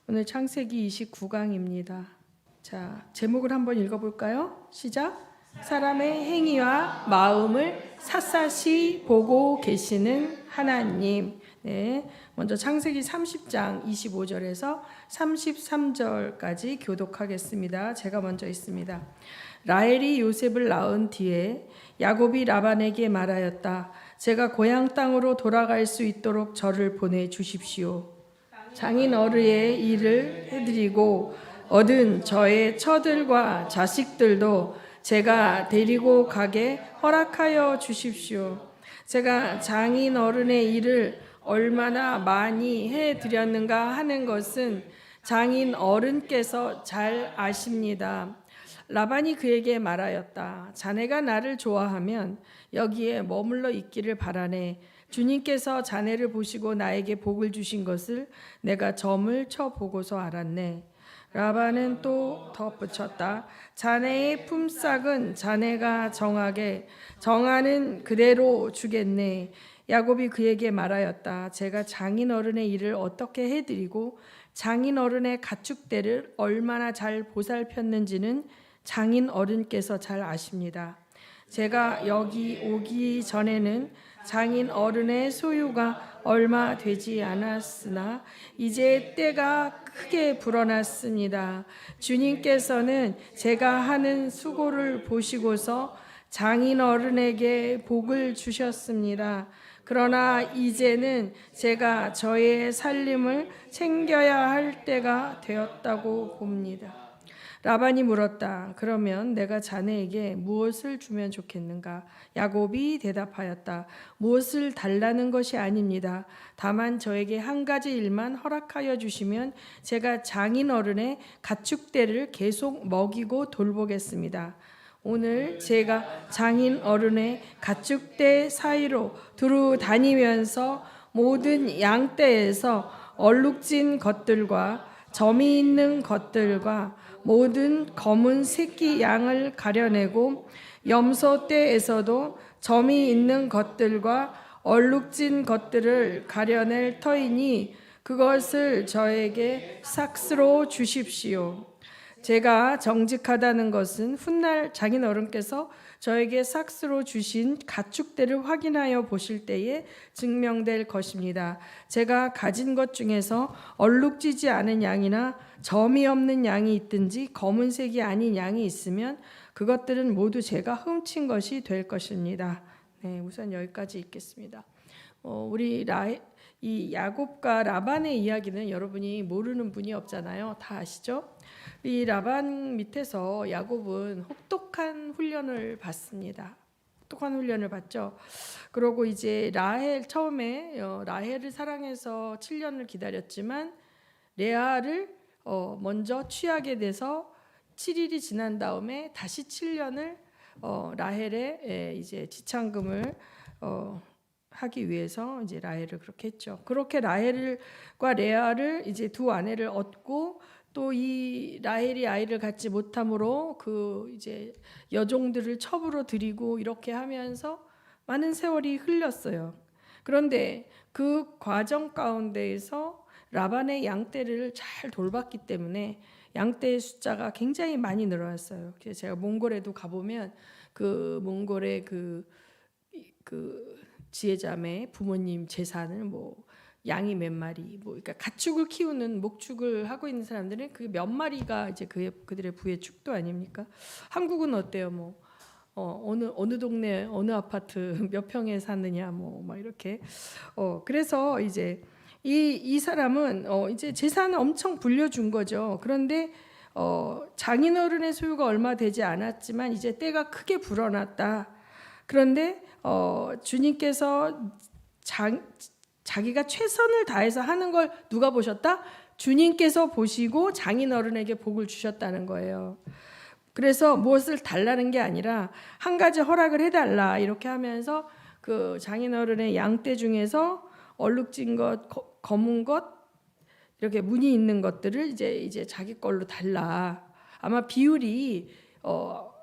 오늘 창세기 29강입니다. 자, 제목을 한번 읽어볼까요? 시작. 사람의 행위와 마음을 샅샅이 보고 계시는 하나님. 네, 먼저 창세기 30장 25절에서 33절까지 교독하겠습니다. 제가 먼저 읽습니다. 라헬이 요셉을 낳은 뒤에 야곱이 라반에게 말하였다. 제가 고향 땅으로 돌아갈 수 있도록 저를 보내주십시오. 장인어른의 일을 해드리고 얻은 저의 처들과 자식들도 제가 데리고 가게 허락하여 주십시오. 제가 장인어른의 일을 얼마나 많이 해드렸는가 하는 것은 장인어른께서 잘 아십니다. 라반이 그에게 말하였다. 자네가 나를 좋아하면 여기에 머물러 있기를 바라네. 주님께서 자네를 보시고 나에게 복을 주신 것을 내가 점을 쳐보고서 알았네. 라반은 또 덧붙였다. 자네의 품삯은 자네가 정하는 그대로 주겠네. 야곱이 그에게 말하였다. 제가 장인어른의 일을 어떻게 해드리고 장인어른의 가축대를 얼마나 잘 보살폈는지는 장인어른께서 잘 아십니다. 제가 여기 오기 전에는 장인어른의 소유가 얼마 되지 않았으나 이제 때가 크게 불어났습니다. 주님께서는 제가 하는 수고를 보시고서 장인어른에게 복을 주셨습니다. 그러나 이제는 제가 저의 살림을 챙겨야 할 때가 되었다고 봅니다. 라반이 물었다. 그러면 내가 자네에게 무엇을 주면 좋겠는가? 야곱이 대답하였다. 무엇을 달라는 것이 아닙니다. 다만 저에게 한 가지 일만 허락하여 주시면 제가 장인어른의 가축대를 계속 먹이고 돌보겠습니다. 오늘 제가 장인어른의 가축대 사이로 두루 다니면서 모든 양떼에서 얼룩진 것들과 점이 있는 것들과 모든 검은 새끼 양을 가려내고 염소떼에서도 점이 있는 것들과 얼룩진 것들을 가려낼 터이니 그것을 저에게 삭스로 주십시오. 제가 정직하다는 것은 훗날 장인어른께서 저에게 삭스로 주신 가축대를 확인하여 보실 때에 증명될 것입니다. 제가 가진 것 중에서 얼룩지지 않은 양이나 점이 없는 양이 있든지 검은색이 아닌 양이 있으면 그것들은 모두 제가 훔친 것이 될 것입니다. 네, 우선 여기까지 읽겠습니다. 이 야곱과 라반의 이야기는 여러분이 모르는 분이 없잖아요. 다 아시죠? 이 라반 밑에서 야곱은 혹독한 훈련을 받습니다. 혹독한 훈련을 받죠. 그러고 이제 처음에 라헬을 사랑해서 7년을 기다렸지만 레아를 먼저 취하게 돼서 7일이 지난 다음에 다시 7년을 라헬의 이제 지참금을 하기 위해서 이제 라헬을 그렇게 했죠. 그렇게 라헬과 레아를 이제 두 아내를 얻고 또 이 라헬이 아이를 갖지 못함으로 그 이제 여종들을 첩으로 들이고 이렇게 하면서 많은 세월이 흘렀어요. 그런데 그 과정 가운데에서 라반의 양떼를 잘 돌봤기 때문에 양떼의 숫자가 굉장히 많이 늘어났어요. 그래서 제가 몽골에도 가보면 그 몽골의 그 지혜자매 부모님 재산을 양이 몇 마리, 그러니까 가축을 키우는 목축을 하고 있는 사람들은 그 몇 마리가 이제 그들의 부의 축도 아닙니까? 한국은 어때요? 어느 동네 어느 아파트 몇 평에 사느냐 막 이렇게. 그래서 이제 이 사람은 이제 재산을 엄청 불려준 거죠. 그런데 장인어른의 소유가 얼마 되지 않았지만 이제 때가 크게 불어났다. 그런데 주님께서 자기가 최선을 다해서 하는 걸 누가 보셨다? 주님께서 보시고 장인어른에게 복을 주셨다는 거예요. 그래서 무엇을 달라는 게 아니라 한 가지 허락을 해달라 이렇게 하면서 그 장인어른의 양떼 중에서 얼룩진 것, 검은 것, 이렇게 무늬 있는 것들을 이제 자기 걸로 달라. 아마 비율이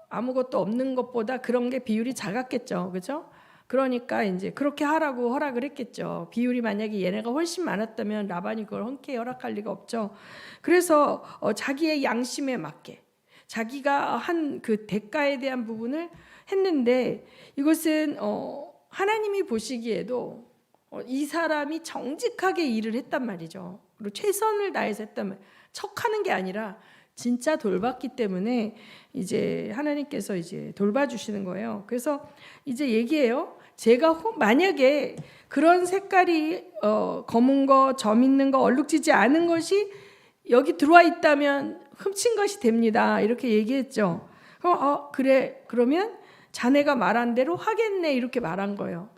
아무것도 없는 것보다 그런 게 비율이 작았겠죠, 그렇죠? 그러니까 이제 그렇게 하라고 허락을 했겠죠. 비율이 만약에 얘네가 훨씬 많았다면 라반이 그걸 흔쾌히 허락할 리가 없죠. 그래서 자기의 양심에 맞게 자기가 한 그 대가에 대한 부분을 했는데, 이것은 하나님이 보시기에도 이 사람이 정직하게 일을 했단 말이죠. 그리고 최선을 다해서 했단 말이에요. 척하는 게 아니라 진짜 돌봤기 때문에 이제 하나님께서 이제 돌봐주시는 거예요. 그래서 이제 얘기해요. 제가 만약에 그런 색깔이 검은 거, 점 있는 거, 얼룩지지 않은 것이 여기 들어와 있다면 훔친 것이 됩니다. 이렇게 얘기했죠. 그래, 그러면 자네가 말한 대로 하겠네, 이렇게 말한 거예요.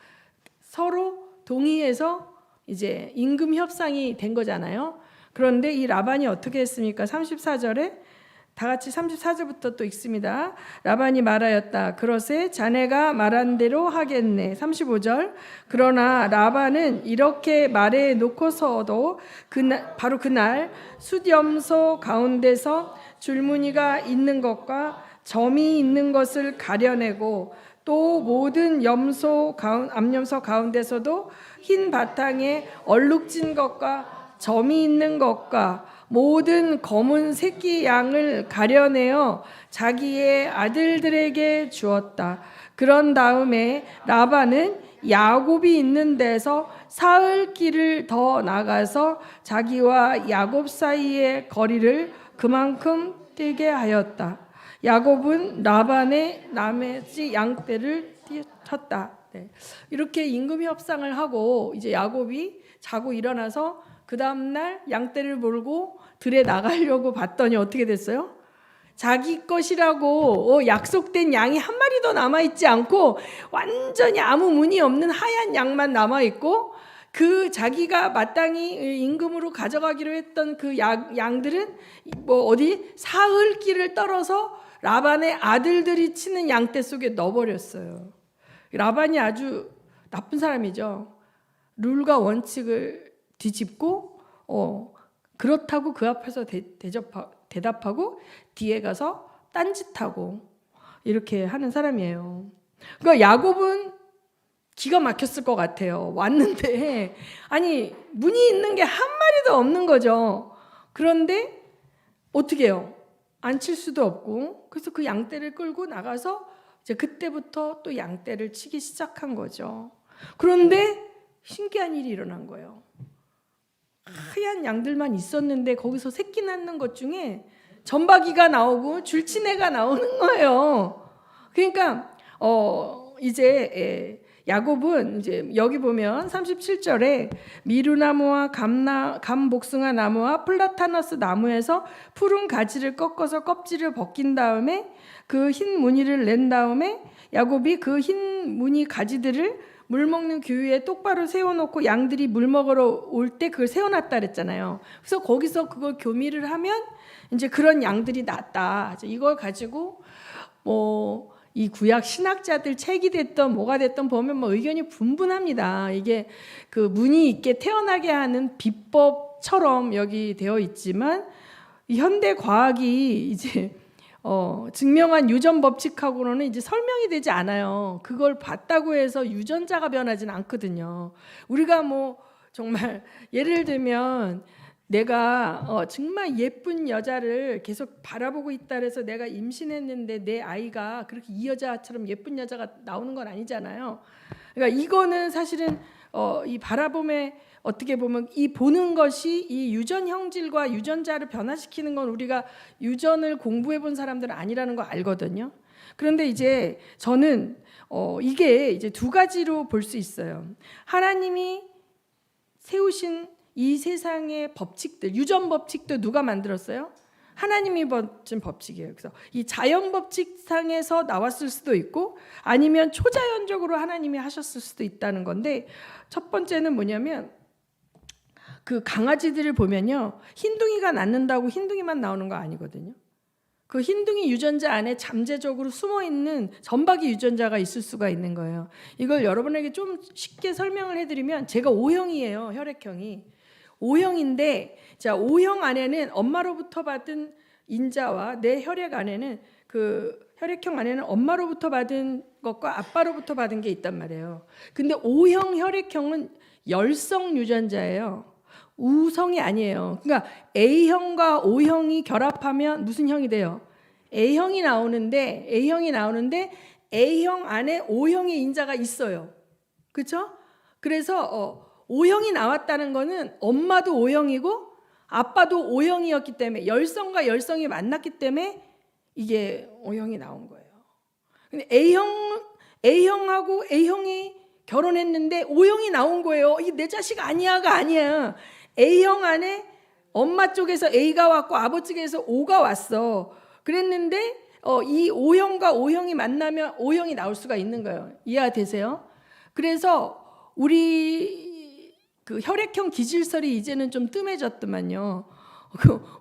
서로 동의해서 이제 임금 협상이 된 거잖아요. 그런데 이 라반이 어떻게 했습니까? 34절에 다 같이 34절부터 또 읽습니다. 라반이 말하였다. 그러세 자네가 말한 대로 하겠네. 35절. 그러나 라반은 이렇게 말해 놓고서도 바로 그날 숫염소 가운데서 줄무늬가 있는 것과 점이 있는 것을 가려내고, 또 모든 암염소 가운데서도 흰 바탕에 얼룩진 것과 점이 있는 것과 모든 검은 새끼 양을 가려내어 자기의 아들들에게 주었다. 그런 다음에 라반은 야곱이 있는 데서 사흘 길을 더 나가서 자기와 야곱 사이의 거리를 그만큼 뛰게 하였다. 야곱은 라반의 나머지 양떼를 쳤다. 네. 이렇게 임금 협상을 하고 이제 야곱이 자고 일어나서 그 다음날 양떼를 몰고 들에 나가려고 봤더니 어떻게 됐어요? 자기 것이라고 약속된 양이 한 마리도 남아있지 않고 완전히 아무 무늬 없는 하얀 양만 남아있고, 그 자기가 마땅히 임금으로 가져가기로 했던 그 양들은 사흘 길을 떨어서 라반의 아들들이 치는 양떼 속에 넣어버렸어요. 라반이 아주 나쁜 사람이죠. 룰과 원칙을 뒤집고 그렇다고 그 앞에서 대답하고 뒤에 가서 딴짓하고 이렇게 하는 사람이에요. 그러니까 야곱은 기가 막혔을 것 같아요. 왔는데 아니 무늬 있는 게 한 마리도 없는 거죠. 그런데 어떻게 해요? 안 칠 수도 없고, 그래서 그 양떼를 끌고 나가서 이제 그때부터 또 양떼를 치기 시작한 거죠. 그런데 신기한 일이 일어난 거예요. 하얀 양들만 있었는데 거기서 새끼 낳는 것 중에 점박이가 나오고 줄치내가 나오는 거예요. 그러니까 이제 야곱은 이제 여기 보면 37절에 미루나무와 감복숭아 나무와 플라타너스 나무에서 푸른 가지를 꺾어서 껍질을 벗긴 다음에 그 흰 무늬를 낸 다음에 야곱이 그 흰 무늬 가지들을 물 먹는 규위에 똑바로 세워놓고 양들이 물 먹으러 올 때 그걸 세워놨다 그랬잖아요. 그래서 거기서 그걸 교미를 하면 이제 그런 양들이 났다. 이걸 가지고 이 구약 신학자들 책이 됐던 뭐가 됐던 보면 의견이 분분합니다. 이게 그 무늬 있게 태어나게 하는 비법처럼 여기 되어 있지만 현대 과학이 이제 증명한 유전 법칙하고는 이제 설명이 되지 않아요. 그걸 봤다고 해서 유전자가 변하지는 않거든요. 우리가 정말 예를 들면 내가 정말 예쁜 여자를 계속 바라보고 있다 해서 내가 임신했는데 내 아이가 그렇게 이 여자처럼 예쁜 여자가 나오는 건 아니잖아요. 그러니까 이거는 사실은 이 바라봄에 어떻게 보면 이 보는 것이 이 유전 형질과 유전자를 변화시키는 건 우리가 유전을 공부해 본 사람들은 아니라는 거 알거든요. 그런데 이제 저는 이게 이제 두 가지로 볼 수 있어요. 하나님이 세우신 이 세상의 법칙들, 유전 법칙도 누가 만들었어요? 하나님이 만든 법칙이에요. 그래서 이 자연 법칙상에서 나왔을 수도 있고 아니면 초자연적으로 하나님이 하셨을 수도 있다는 건데, 첫 번째는 뭐냐면 그 강아지들을 보면요, 흰둥이가 낳는다고 흰둥이만 나오는 거 아니거든요. 그 흰둥이 유전자 안에 잠재적으로 숨어있는 점박이 유전자가 있을 수가 있는 거예요. 이걸 여러분에게 좀 쉽게 설명을 해드리면, 제가 O형이에요. 혈액형이 O형인데, 자, O형 안에는 엄마로부터 받은 인자와 내 혈액 안에는 그 혈액형 안에는 엄마로부터 받은 것과 아빠로부터 받은 게 있단 말이에요. 근데 O형 혈액형은 열성 유전자예요. 우성이 아니에요. 그러니까 A형과 O형이 결합하면 무슨 형이 돼요? A형이 나오는데 A형 안에 O형의 인자가 있어요. 그렇죠? 그래서 O형이 나왔다는 거는 엄마도 O형이고 아빠도 O형이었기 때문에 열성과 열성이 만났기 때문에 이게 O형이 나온 거예요. 근데 A형하고 A형이 결혼했는데 O형이 나온 거예요. 이게 내 자식 아니야가 아니야. A형 안에 엄마 쪽에서 A가 왔고 아버지 쪽에서 O가 왔어. 그랬는데 이 O형과 O형이 만나면 O형이 나올 수가 있는 거예요. 이해가 되세요? 그래서 우리 그 혈액형 기질설이 이제는 좀 뜸해졌더만요.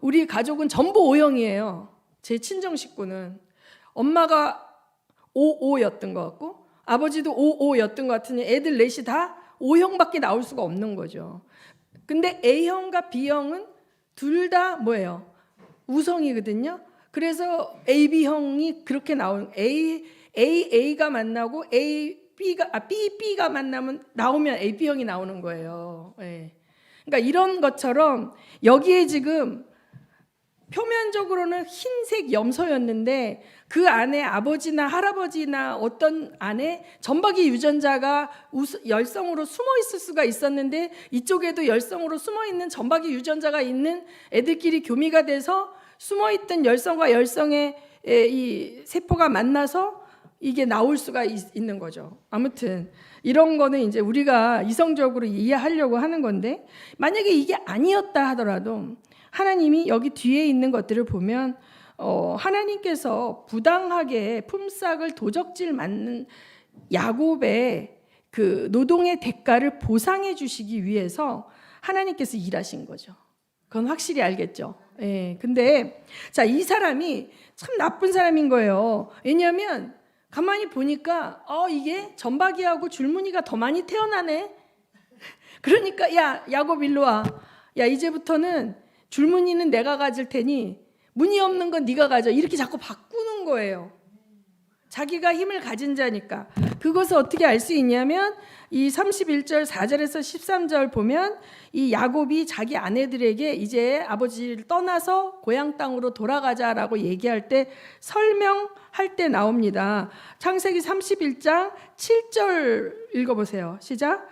우리 가족은 전부 O형이에요. 제 친정 식구는 엄마가 55였던 것 같고 아버지도 55였던 것 같으니 애들 넷이 다 O형밖에 나올 수가 없는 거죠. 근데 A형과 B형은 둘 다 뭐예요? 우성이거든요. 그래서 AB형이 그렇게 A가 만나고 B가 나오면 AB형이 나오는 거예요. 네. 그러니까 이런 것처럼 여기에 지금 표면적으로는 흰색 염소였는데 그 안에 아버지나 할아버지나 어떤 안에 점박이 유전자가 열성으로 숨어 있을 수가 있었는데 이쪽에도 열성으로 숨어 있는 점박이 유전자가 있는 애들끼리 교미가 돼서 숨어 있던 열성과 열성의 이 세포가 만나서 이게 나올 수가 있는 거죠. 아무튼 이런 거는 이제 우리가 이성적으로 이해하려고 하는 건데 만약에 이게 아니었다 하더라도 하나님이 여기 뒤에 있는 것들을 보면 하나님께서 부당하게 품삯을 도적질 맞는 야곱의 그 노동의 대가를 보상해 주시기 위해서 하나님께서 일하신 거죠. 그건 확실히 알겠죠. 예. 근데 자, 이 사람이 참 나쁜 사람인 거예요. 왜냐하면 가만히 보니까 이게 점박이하고 줄무늬가 더 많이 태어나네. 그러니까 야, 야곱 일로 와. 야, 이제부터는 줄무늬는 내가 가질 테니 무늬 없는 건 네가 가져. 이렇게 자꾸 바꾸는 거예요. 자기가 힘을 가진 자니까. 그것을 어떻게 알 수 있냐면 이 31절 4절에서 13절 보면 이 야곱이 자기 아내들에게 이제 아버지를 떠나서 고향 땅으로 돌아가자라고 얘기할 때 설명할 때 나옵니다. 창세기 31장 7절 읽어보세요. 시작.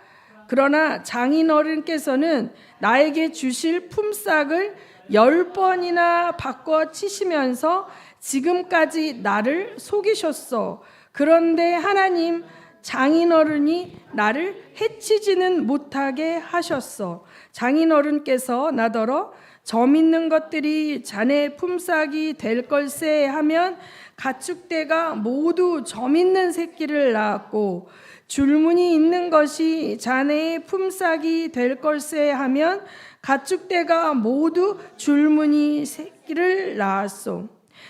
그러나 장인어른께서는 나에게 주실 품삯을 10번이나 바꿔 치시면서 지금까지 나를 속이셨어. 그런데 하나님 장인어른이 나를 해치지는 못하게 하셨어. 장인어른께서 나더러 점 있는 것들이 자네 품삯이 될 걸세 하면 가축대가 모두 점 있는 새끼를 낳았고 줄무늬 있는 것이 자네의 품삯이 될 걸세 하면 가축대가 모두 줄무늬 새끼를 낳았소.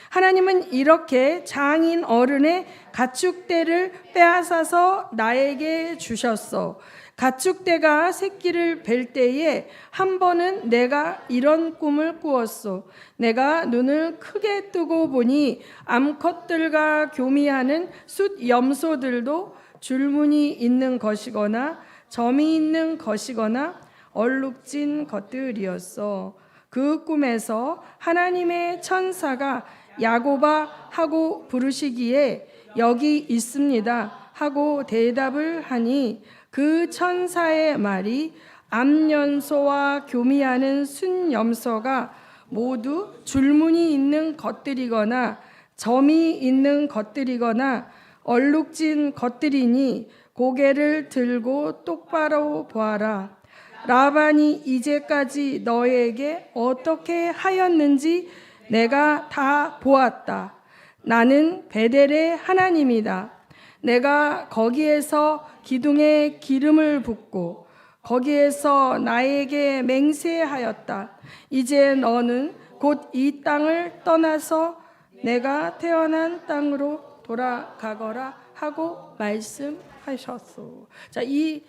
하나님은 이렇게 장인 어른의 가축대를 빼앗아서 나에게 주셨어. 가축대가 새끼를 뵐 때에 한 번은 내가 이런 꿈을 꾸었소. 내가 눈을 크게 뜨고 보니 암컷들과 교미하는 숫 염소들도 줄무늬 있는 것이거나 점이 있는 것이거나 얼룩진 것들이었어. 그 꿈에서 하나님의 천사가 야곱아 하고 부르시기에 여기 있습니다 하고 대답을 하니 그 천사의 말이 암연소와 교미하는 순염소가 모두 줄무늬 있는 것들이거나 점이 있는 것들이거나 얼룩진 것들이니 고개를 들고 똑바로 보아라. 라반이 이제까지 너에게 어떻게 하였는지 내가 다 보았다. 나는 베델의 하나님이다. 내가 거기에서 기둥에 기름을 붓고 거기에서 나에게 맹세하였다. 이제 너는 곧 이 땅을 떠나서 내가 태어난 땅으로 돌아가거라 하고 말씀하셨소. 자, 이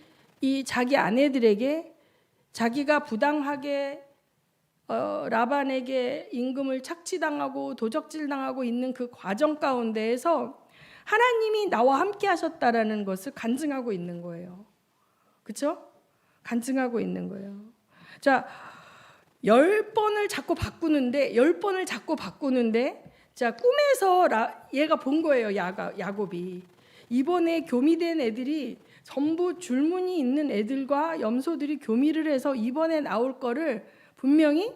자기 아내들에게 자기가 부당하게 라반에게 임금을 착취당하고 도적질당하고 있는 그 과정 가운데에서 하나님이 나와 함께 하셨다라는 것을 간증하고 있는 거예요. 그렇죠? 간증하고 있는 거예요. 자, 10번을 자꾸 바꾸는데 자, 꿈에서 얘가 본 거예요. 야곱이. 이번에 교미된 애들이 전부 줄무늬 있는 애들과 염소들이 교미를 해서 이번에 나올 거를 분명히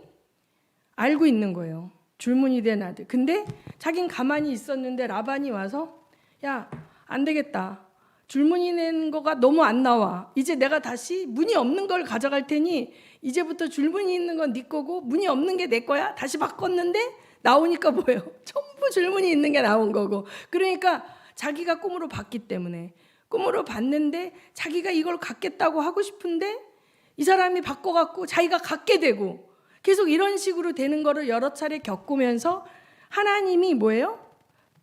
알고 있는 거예요. 줄무늬 된 아들. 근데 자긴 가만히 있었는데 라반이 와서 야, 안 되겠다. 줄무늬 낸 거가 너무 안 나와. 이제 내가 다시 무늬 없는 걸 가져갈 테니 이제부터 줄무늬 있는 건 네 거고 무늬 없는 게 내 거야. 다시 바꿨는데 나오니까 뭐예요? 전부 줄무늬 있는 게 나온 거고. 그러니까 자기가 꿈으로 봤기 때문에 꿈으로 봤는데 자기가 이걸 갖겠다고 하고 싶은데 이 사람이 바꿔갖고 자기가 갖게 되고 계속 이런 식으로 되는 거를 여러 차례 겪으면서 하나님이 뭐예요?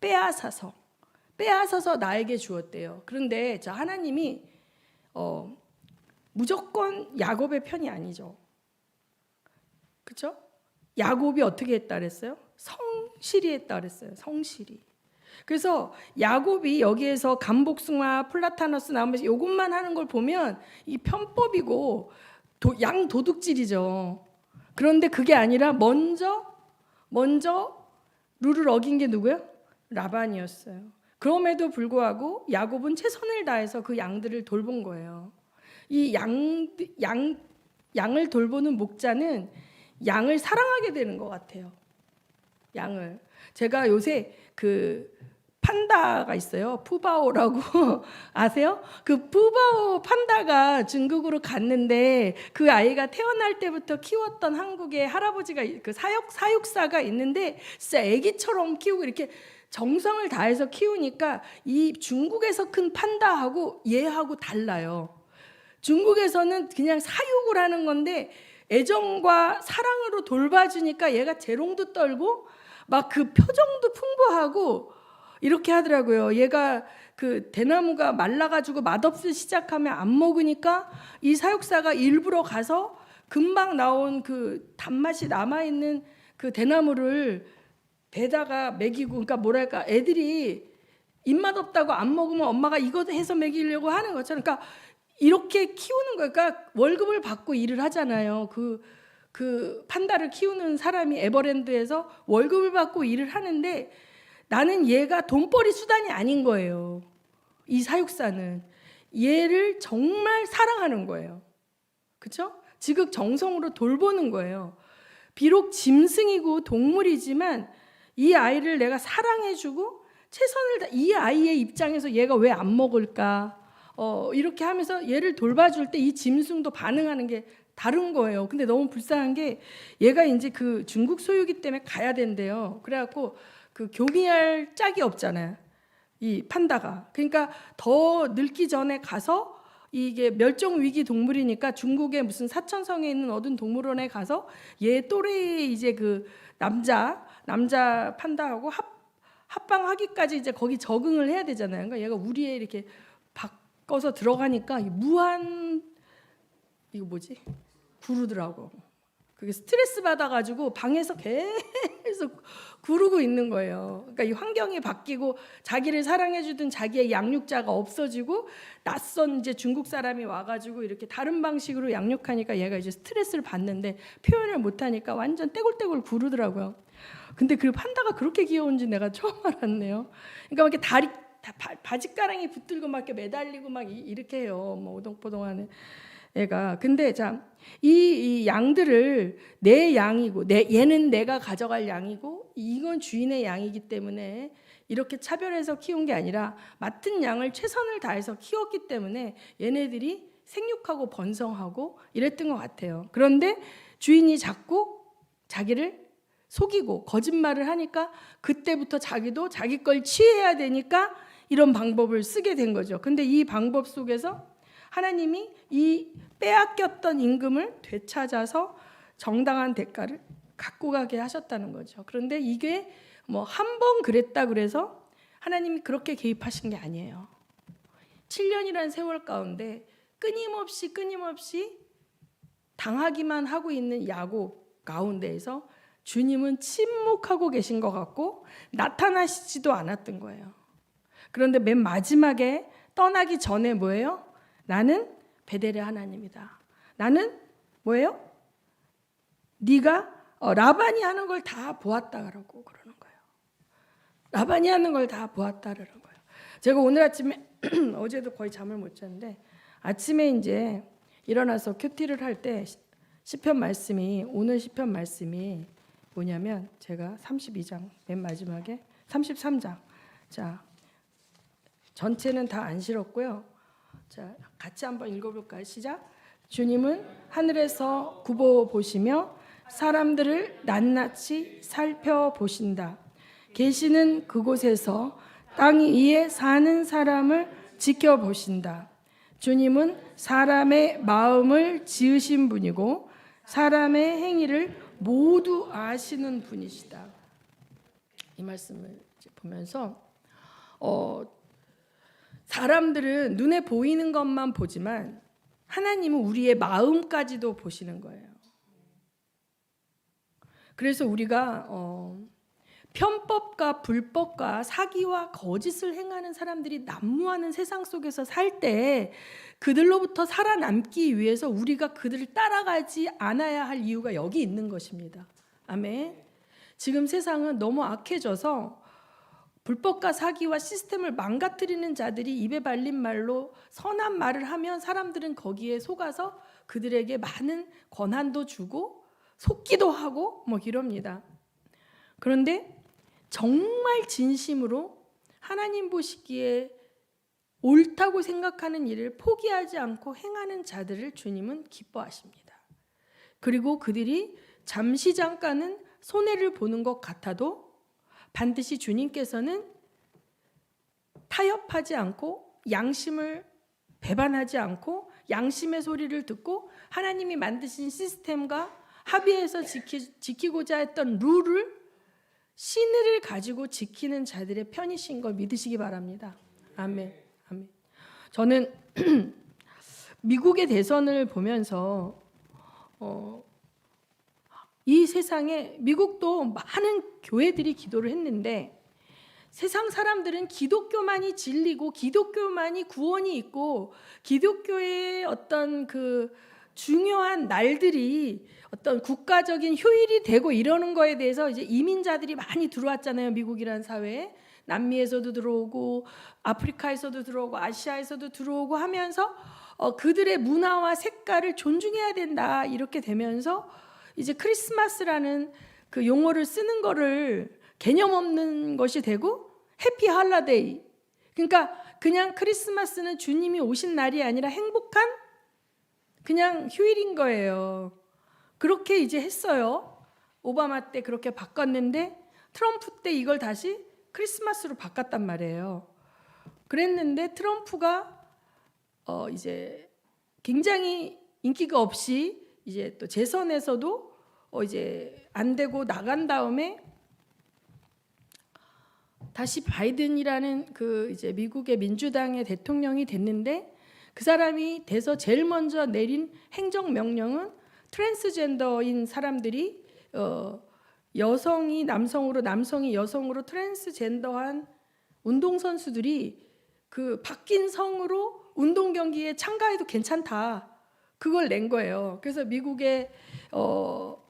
빼앗아서 나에게 주었대요. 그런데 저 하나님이 무조건 야곱의 편이 아니죠. 그렇죠? 야곱이 어떻게 했다 그랬어요? 성실히 했다 그랬어요. 성실히. 그래서 야곱이 여기에서 감복숭아 플라타너스 나오면서 이것만 하는 걸 보면 이 편법이고 양 도둑질이죠. 그런데 그게 아니라 먼저 룰을 어긴 게 누구예요? 라반이었어요. 그럼에도 불구하고 야곱은 최선을 다해서 그 양들을 돌본 거예요. 이 양을 돌보는 목자는 양을 사랑하게 되는 것 같아요. 양을. 제가 요새 그 판다가 있어요. 푸바오라고 아세요? 그 푸바오 판다가 중국으로 갔는데 그 아이가 태어날 때부터 키웠던 한국의 할아버지가 그 사육사가 있는데 진짜 아기처럼 키우고 이렇게 정성을 다해서 키우니까 이 중국에서 큰 판다하고 얘하고 달라요. 중국에서는 그냥 사육을 하는 건데 애정과 사랑으로 돌봐주니까 얘가 재롱도 떨고 막 그 표정도 풍부하고 이렇게 하더라고요. 얘가 그 대나무가 말라가지고 맛없을 시작하면 안 먹으니까 이 사육사가 일부러 가서 금방 나온 그 단맛이 남아있는 그 대나무를 배다가 먹이고, 그러니까 뭐랄까, 애들이 입맛 없다고 안 먹으면 엄마가 이거 해서 먹이려고 하는 것처럼, 그러니까 이렇게 키우는 거예요. 그러니까 월급을 받고 일을 하잖아요. 그 판다를 키우는 사람이 에버랜드에서 월급을 받고 일을 하는데 나는 얘가 돈벌이 수단이 아닌 거예요. 이 사육사는 얘를 정말 사랑하는 거예요. 그렇죠? 지극정성으로 돌보는 거예요. 비록 짐승이고 동물이지만 이 아이를 내가 사랑해주고 최선을 다, 이 아이의 입장에서 얘가 왜 안 먹을까? 이렇게 하면서 얘를 돌봐줄 때 이 짐승도 반응하는 게 다른 거예요. 근데 너무 불쌍한 게 얘가 이제 그 중국 소유기 때문에 가야 된대요. 그래갖고 그 교미할 짝이 없잖아요. 이 판다가. 그러니까 더 늙기 전에 가서 이게 멸종 위기 동물이니까 중국의 무슨 사천성에 있는 어떤 동물원에 가서 얘 또래의 이제 그 남자 판다하고 합방하기까지 이제 거기 적응을 해야 되잖아요. 그러니까 얘가 우리에 이렇게 바꿔서 들어가니까 무한 이거 뭐지? 구르더라고. 그게 스트레스 받아가지고 방에서 계속 구르고 있는 거예요. 그러니까 이 환경이 바뀌고 자기를 사랑해주던 자기의 양육자가 없어지고 낯선 이제 중국 사람이 와가지고 이렇게 다른 방식으로 양육하니까 얘가 이제 스트레스를 받는데 표현을 못하니까 완전 떼굴떼굴 구르더라고요. 근데 그 판다가 그렇게 귀여운지 내가 처음 알았네요. 그러니까 막 이렇게 다리 바짓가랑이 붙들고 막 이렇게 매달리고 막 이렇게 해요. 뭐 오동포동하는 애가. 근데 자, 이 양들을 내 양이고 얘는 내가 가져갈 양이고 이건 주인의 양이기 때문에 이렇게 차별해서 키운 게 아니라 맡은 양을 최선을 다해서 키웠기 때문에 얘네들이 생육하고 번성하고 이랬던 것 같아요. 그런데 주인이 자꾸 자기를 속이고 거짓말을 하니까 그때부터 자기도 자기 걸 취해야 되니까 이런 방법을 쓰게 된 거죠. 근데 이 방법 속에서 하나님이 이 빼앗겼던 임금을 되찾아서 정당한 대가를 갖고 가게 하셨다는 거죠. 그런데 이게 뭐 한 번 그랬다 그래서 하나님이 그렇게 개입하신 게 아니에요. 7년이라는 세월 가운데 끊임없이 당하기만 하고 있는 야곱, 가운데에서 주님은 침묵하고 계신 것 같고 나타나시지도 않았던 거예요. 그런데 맨 마지막에 떠나기 전에 뭐예요? 나는 베델의 하나님이다. 나는 뭐예요? 네가 라반이 하는 걸 다 보았다라고 그러는 거예요. 라반이 하는 걸 다 보았다라는 거예요. 제가 오늘 아침에 어제도 거의 잠을 못 잤는데 아침에 이제 일어나서 큐티를 할 때 시편 말씀이 오늘 시편 말씀이 뭐냐면 제가 32장 맨 마지막에 33장 자 전체는 다 안 실었고요. 자 같이 한번 읽어볼까요? 시작. 주님은 하늘에서 굽어 보시며 사람들을 낱낱이 살펴보신다. 계시는 그곳에서 땅 위에 사는 사람을 지켜보신다. 주님은 사람의 마음을 지으신 분이고 사람의 행위를 모두 아시는 분이시다. 이 말씀을 보면서 사람들은 눈에 보이는 것만 보지만 하나님은 우리의 마음까지도 보시는 거예요. 그래서 우리가 편법과 불법과 사기와 거짓을 행하는 사람들이 난무하는 세상 속에서 살 때 그들로부터 살아남기 위해서 우리가 그들을 따라가지 않아야 할 이유가 여기 있는 것입니다. 아멘. 지금 세상은 너무 악해져서 불법과 사기와 시스템을 망가뜨리는 자들이 입에 발린 말로 선한 말을 하면 사람들은 거기에 속아서 그들에게 많은 권한도 주고 속기도 하고 뭐 이럽니다. 그런데 정말 진심으로 하나님 보시기에 옳다고 생각하는 일을 포기하지 않고 행하는 자들을 주님은 기뻐하십니다. 그리고 그들이 잠시 잠깐은 손해를 보는 것 같아도 반드시 주님께서는 타협하지 않고 양심을 배반하지 않고 양심의 소리를 듣고 하나님이 만드신 시스템과 합의해서 지키고자 했던 룰을 신의를 가지고 지키는 자들의 편이신 걸 믿으시기 바랍니다. 아멘. 아멘. 저는 미국의 대선을 보면서 이 세상에 미국도 많은 교회들이 기도를 했는데 세상 사람들은 기독교만이 진리고 기독교만이 구원이 있고 기독교의 어떤 그 중요한 날들이 어떤 국가적인 휴일이 되고 이러는 거에 대해서 이제 이민자들이 많이 들어왔잖아요. 미국이라는 사회에 남미에서도 들어오고 아프리카에서도 들어오고 아시아에서도 들어오고 하면서 그들의 문화와 색깔을 존중해야 된다 이렇게 되면서 이제 크리스마스라는 그 용어를 쓰는 거를 개념 없는 것이 되고 해피 할러데이 그러니까 그냥 크리스마스는 주님이 오신 날이 아니라 행복한 그냥 휴일인 거예요. 그렇게 이제 했어요. 오바마 때 그렇게 바꿨는데 트럼프 때 이걸 다시 크리스마스로 바꿨단 말이에요. 그랬는데 트럼프가 이제 굉장히 인기가 없이 이제 또 재선에서도 이제 안 되고 나간 다음에 다시 바이든이라는 그 이제 미국의 민주당의 대통령이 됐는데 그 사람이 돼서 제일 먼저 내린 행정 명령은 트랜스젠더인 사람들이 여성이 남성으로 남성이 여성으로 트랜스젠더한 운동선수들이 그 바뀐 성으로 운동 경기에 참가해도 괜찮다. 그걸 낸 거예요. 그래서 미국의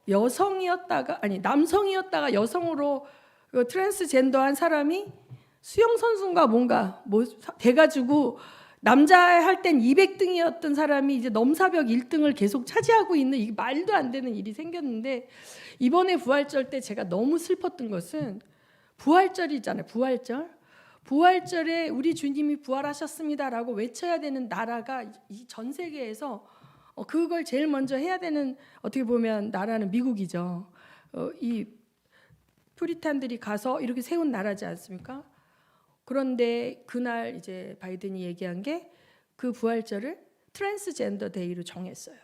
남성이었다가 여성으로 트랜스젠더한 사람이 수영 선수인가 뭔가 뭐 돼가지고 남자 할 땐 200등이었던 사람이 이제 넘사벽 1등을 계속 차지하고 있는 이 말도 안 되는 일이 생겼는데 이번에 부활절 때 제가 너무 슬펐던 것은 부활절이잖아요. 부활절에 우리 주님이 부활하셨습니다라고 외쳐야 되는 나라가 이 전 세계에서 그걸 제일 먼저 해야 되는 어떻게 보면 나라는 미국이죠. 이 퓨리탄들이 가서 이렇게 세운 나라지 않습니까? 그런데 그날 이제 바이든이 얘기한 게 그 부활절을 트랜스젠더 데이로 정했어요.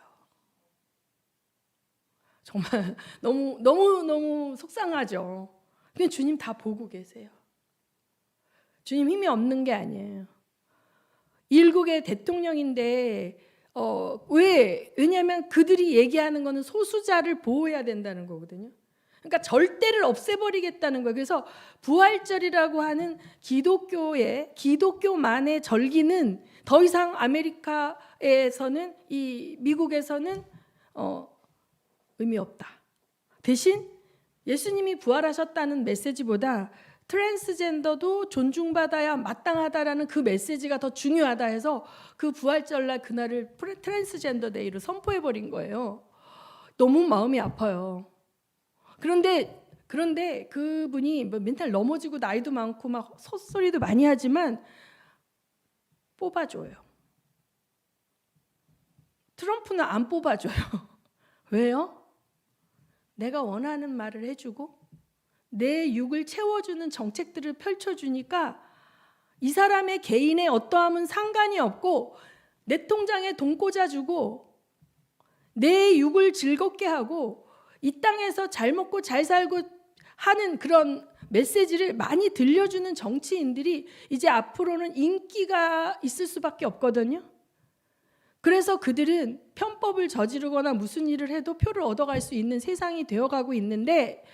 정말 너무 속상하죠. 근데 주님 다 보고 계세요. 주님 힘이 없는 게 아니에요. 일국의 대통령인데 왜냐하면 그들이 얘기하는 거는 소수자를 보호해야 된다는 거거든요. 그러니까 절대를 없애버리겠다는 거예요. 그래서 부활절이라고 하는 기독교만의 절기는 더 이상 아메리카에서는, 이 미국에서는 의미 없다. 대신 예수님이 부활하셨다는 메시지보다 트랜스젠더도 존중받아야 마땅하다라는 그 메시지가 더 중요하다 해서 그 부활절날 그날을 트랜스젠더 데이로 선포해버린 거예요. 너무 마음이 아파요. 그런데 그분이 맨날 넘어지고 나이도 많고 막 헛소리도 많이 하지만 뽑아줘요. 트럼프는 안 뽑아줘요. 왜요? 내가 원하는 말을 해주고 내 육을 채워주는 정책들을 펼쳐주니까 이 사람의 개인의 어떠함은 상관이 없고 내 통장에 돈 꽂아주고 내 육을 즐겁게 하고 이 땅에서 잘 먹고 잘 살고 하는 그런 메시지를 많이 들려주는 정치인들이 이제 앞으로는 인기가 있을 수밖에 없거든요. 그래서 그들은 편법을 저지르거나 무슨 일을 해도 표를 얻어갈 수 있는 세상이 되어가고 있는데,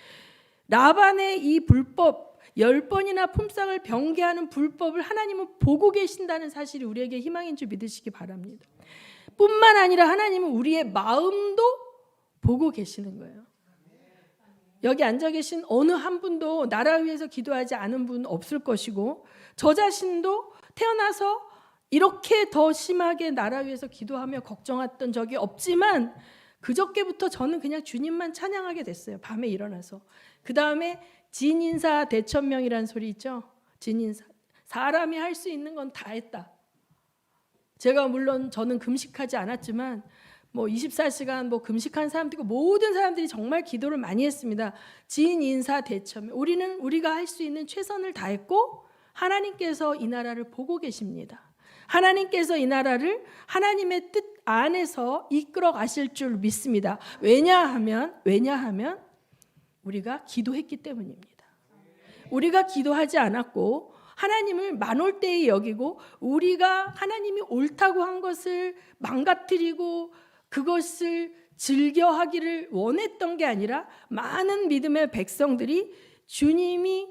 라반의 이 불법 10번이나 품삯을 병개하는 불법을 하나님은 보고 계신다는 사실이 우리에게 희망인 줄 믿으시기 바랍니다. 뿐만 아니라 하나님은 우리의 마음도 보고 계시는 거예요. 여기 앉아 계신 어느 한 분도 나라 위해서 기도하지 않은 분 없을 것이고, 저 자신도 태어나서 이렇게 더 심하게 나라 위해서 기도하며 걱정했던 적이 없지만 그저께부터 저는 그냥 주님만 찬양하게 됐어요. 밤에 일어나서. 그 다음에 진인사 대천명이라는 소리 있죠. 진인사. 사람이 할 수 있는 건 다 했다. 제가 물론 저는 금식하지 않았지만 24시간 금식한 사람들이고 모든 사람들이 정말 기도를 많이 했습니다. 진인사 대천명. 우리가 할 수 있는 최선을 다했고 하나님께서 이 나라를 보고 계십니다. 하나님께서 이 나라를 하나님의 뜻 안에서 이끌어 가실 줄 믿습니다. 왜냐하면 우리가 기도했기 때문입니다. 우리가 기도하지 않았고 하나님을 만올때에 여기고 우리가 하나님이 옳다고 한 것을 망가뜨리고 그것을 즐겨하기를 원했던 게 아니라 많은 믿음의 백성들이 주님이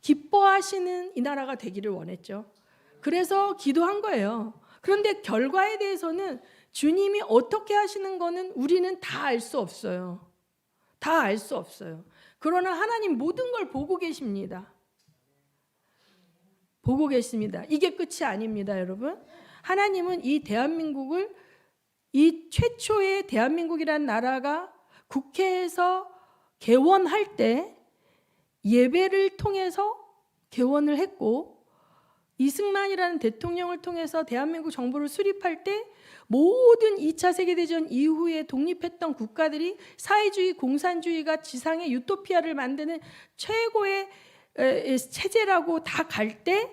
기뻐하시는 이 나라가 되기를 원했죠. 그래서 기도한 거예요. 그런데 결과에 대해서는 주님이 어떻게 하시는 거는 우리는 다 알 수 없어요. 다 알 수 없어요. 그러나 하나님 모든 걸 보고 계십니다. 보고 계십니다. 이게 끝이 아닙니다, 여러분. 하나님은 이 대한민국을, 이 최초의 대한민국이라는 나라가 국회에서 개원할 때 예배를 통해서 개원을 했고, 이승만이라는 대통령을 통해서 대한민국 정부를 수립할 때 모든 2차 세계대전 이후에 독립했던 국가들이 사회주의, 공산주의가 지상의 유토피아를 만드는 최고의 체제라고 다 갈 때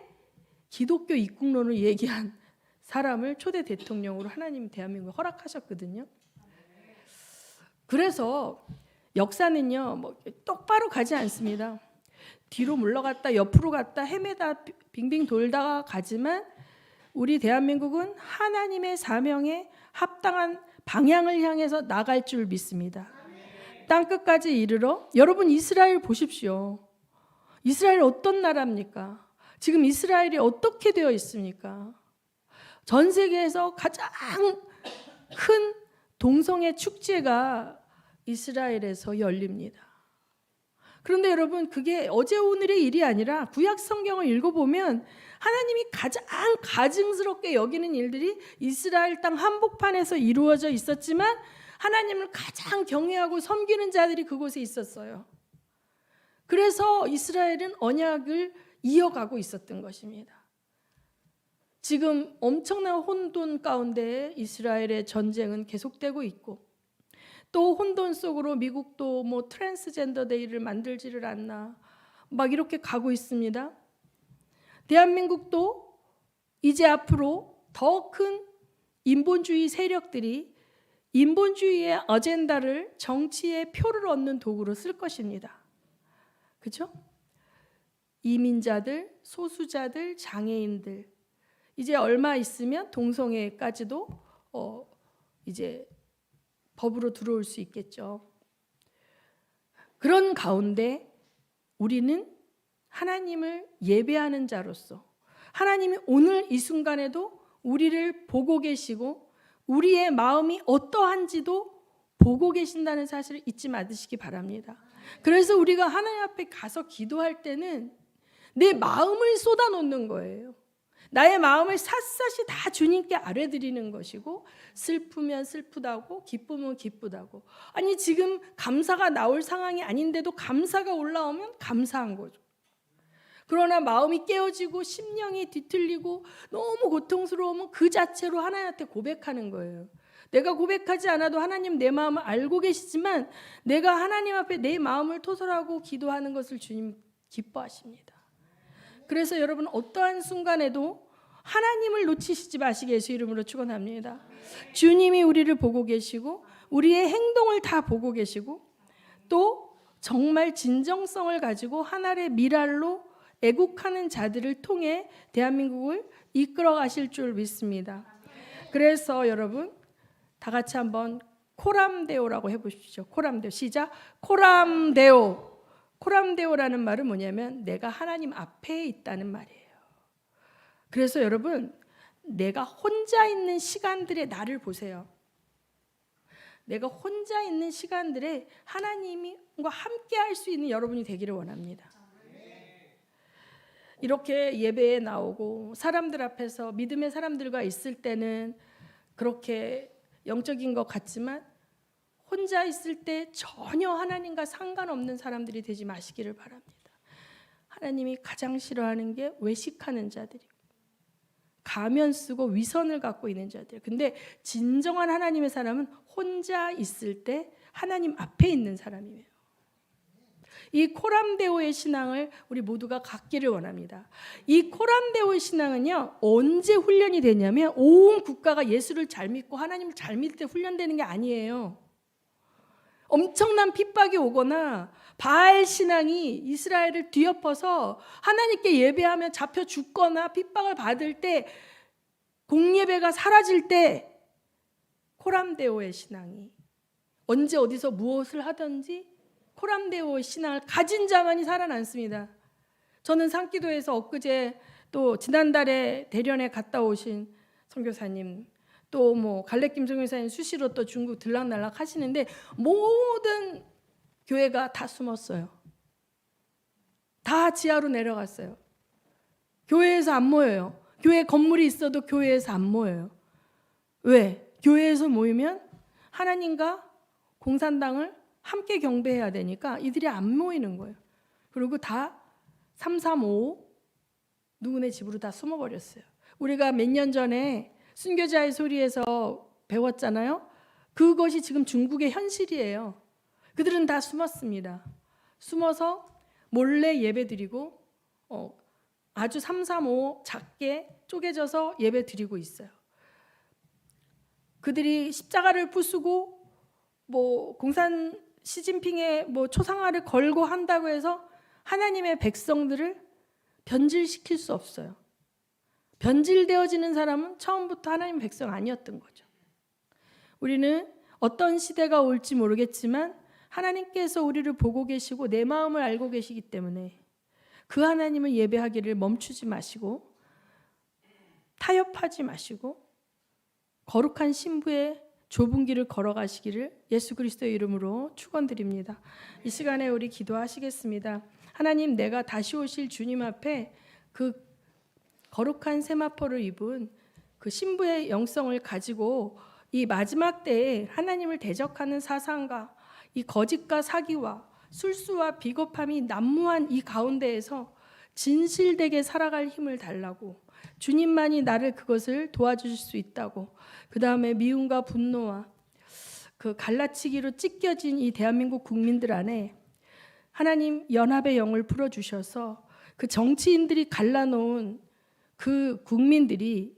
기독교 입국론을 얘기한 사람을 초대 대통령으로 하나님이 대한민국에 허락하셨거든요. 그래서 역사는요 똑바로 가지 않습니다. 뒤로 물러갔다 옆으로 갔다 헤매다 빙빙 돌다가 가지만 우리 대한민국은 하나님의 사명에 합당한 방향을 향해서 나갈 줄 믿습니다. 땅끝까지 이르러. 여러분 이스라엘 보십시오. 이스라엘 어떤 나라입니까? 지금 이스라엘이 어떻게 되어 있습니까? 전 세계에서 가장 큰 동성애 축제가 이스라엘에서 열립니다. 그런데 여러분 그게 어제 오늘의 일이 아니라 구약 성경을 읽어보면 하나님이 가장 가증스럽게 여기는 일들이 이스라엘 땅 한복판에서 이루어져 있었지만 하나님을 가장 경외하고 섬기는 자들이 그곳에 있었어요. 그래서 이스라엘은 언약을 이어가고 있었던 것입니다. 지금 엄청난 혼돈 가운데 이스라엘의 전쟁은 계속되고 있고, 또 혼돈 속으로 미국도 트랜스젠더 데이를 만들지를 않나 막 이렇게 가고 있습니다. 대한민국도 이제 앞으로 더 큰 인본주의 세력들이 인본주의의 어젠다를 정치의 표를 얻는 도구로 쓸 것입니다. 그렇죠? 이민자들, 소수자들, 장애인들, 이제 얼마 있으면 동성애까지도 이제 법으로 들어올 수 있겠죠. 그런 가운데 우리는 하나님을 예배하는 자로서 하나님이 오늘 이 순간에도 우리를 보고 계시고 우리의 마음이 어떠한지도 보고 계신다는 사실을 잊지 마시기 바랍니다. 그래서 우리가 하나님 앞에 가서 기도할 때는 내 마음을 쏟아놓는 거예요. 나의 마음을 샅샅이 다 주님께 아뢰드리는 것이고, 슬프면 슬프다고 기쁘면 기쁘다고. 아니 지금 감사가 나올 상황이 아닌데도 감사가 올라오면 감사한 거죠. 그러나 마음이 깨어지고 심령이 뒤틀리고 너무 고통스러우면 그 자체로 하나님한테 고백하는 거예요. 내가 고백하지 않아도 하나님 내 마음을 알고 계시지만 내가 하나님 앞에 내 마음을 토설하고 기도하는 것을 주님 기뻐하십니다. 그래서 여러분 어떠한 순간에도 하나님을 놓치시지 마시게 예수 이름으로 축원합니다. 주님이 우리를 보고 계시고 우리의 행동을 다 보고 계시고 또 정말 진정성을 가지고 하나님의 미랄로 애국하는 자들을 통해 대한민국을 이끌어 가실 줄 믿습니다. 그래서 여러분 다 같이 한번 코람데오라고 해보십시오. 코람데오 시작. 코람데오. 코람데오라는 말은 뭐냐면 내가 하나님 앞에 있다는 말이에요. 그래서 여러분 내가 혼자 있는 시간들의 나를 보세요. 내가 혼자 있는 시간들에 하나님과 함께 할 수 있는 여러분이 되기를 원합니다. 이렇게 예배에 나오고 사람들 앞에서 믿음의 사람들과 있을 때는 그렇게 영적인 것 같지만 혼자 있을 때 전혀 하나님과 상관없는 사람들이 되지 마시기를 바랍니다. 하나님이 가장 싫어하는 게 외식하는 자들이고 가면 쓰고 위선을 갖고 있는 자들. 근데 진정한 하나님의 사람은 혼자 있을 때 하나님 앞에 있는 사람이에요. 이 코람데오의 신앙을 우리 모두가 갖기를 원합니다. 이 코람데오의 신앙은요 언제 훈련이 되냐면 온 국가가 예수를 잘 믿고 하나님을 잘 믿을 때 훈련되는 게 아니에요. 엄청난 핍박이 오거나 바알 신앙이 이스라엘을 뒤엎어서 하나님께 예배하면 잡혀 죽거나 핍박을 받을 때 공예배가 사라질 때 코람데오의 신앙이 언제 어디서 무엇을 하든지 코람데오의 신앙을 가진 자만이 살아남습니다. 저는 산기도에서 엊그제 또 지난달에 대련에 갔다 오신 선교사님 또 뭐 갈래김 선교사님 수시로 또 중국 들락날락 하시는데 모든 교회가 다 숨었어요. 다 지하로 내려갔어요. 교회에서 안 모여요. 교회 건물이 있어도 교회에서 안 모여요. 왜? 교회에서 모이면 하나님과 공산당을 함께 경배해야 되니까 이들이 안 모이는 거예요. 그리고 다 335 누구네 집으로 다 숨어버렸어요. 우리가 몇 년 전에 순교자의 소리에서 배웠잖아요. 그것이 지금 중국의 현실이에요. 그들은 다 숨었습니다. 숨어서 몰래 예배드리고 아주 335 작게 쪼개져서 예배드리고 있어요. 그들이 십자가를 부수고 뭐 공산 시진핑의 뭐 초상화를 걸고 한다고 해서 하나님의 백성들을 변질시킬 수 없어요. 변질되어지는 사람은 처음부터 하나님의 백성 아니었던 거죠. 우리는 어떤 시대가 올지 모르겠지만 하나님께서 우리를 보고 계시고 내 마음을 알고 계시기 때문에 그 하나님을 예배하기를 멈추지 마시고 타협하지 마시고 거룩한 신부의 좁은 길을 걸어가시기를 예수 그리스도의 이름으로 축원드립니다. 이 시간에 우리 기도하시겠습니다. 하나님, 내가 다시 오실 주님 앞에 그 거룩한 세마포를 입은 그 신부의 영성을 가지고 이 마지막 때에 하나님을 대적하는 사상과 이 거짓과 사기와 술수와 비겁함이 난무한 이 가운데에서 진실되게 살아갈 힘을 달라고, 주님만이 나를 그것을 도와주실 수 있다고, 그 다음에 미움과 분노와 그 갈라치기로 찢겨진 이 대한민국 국민들 안에 하나님 연합의 영을 풀어주셔서 그 정치인들이 갈라놓은 그 국민들이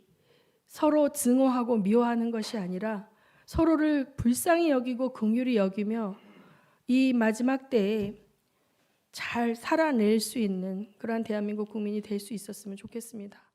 서로 증오하고 미워하는 것이 아니라 서로를 불쌍히 여기고 긍휼히 여기며 이 마지막 때에 잘 살아낼 수 있는 그러한 대한민국 국민이 될 수 있었으면 좋겠습니다.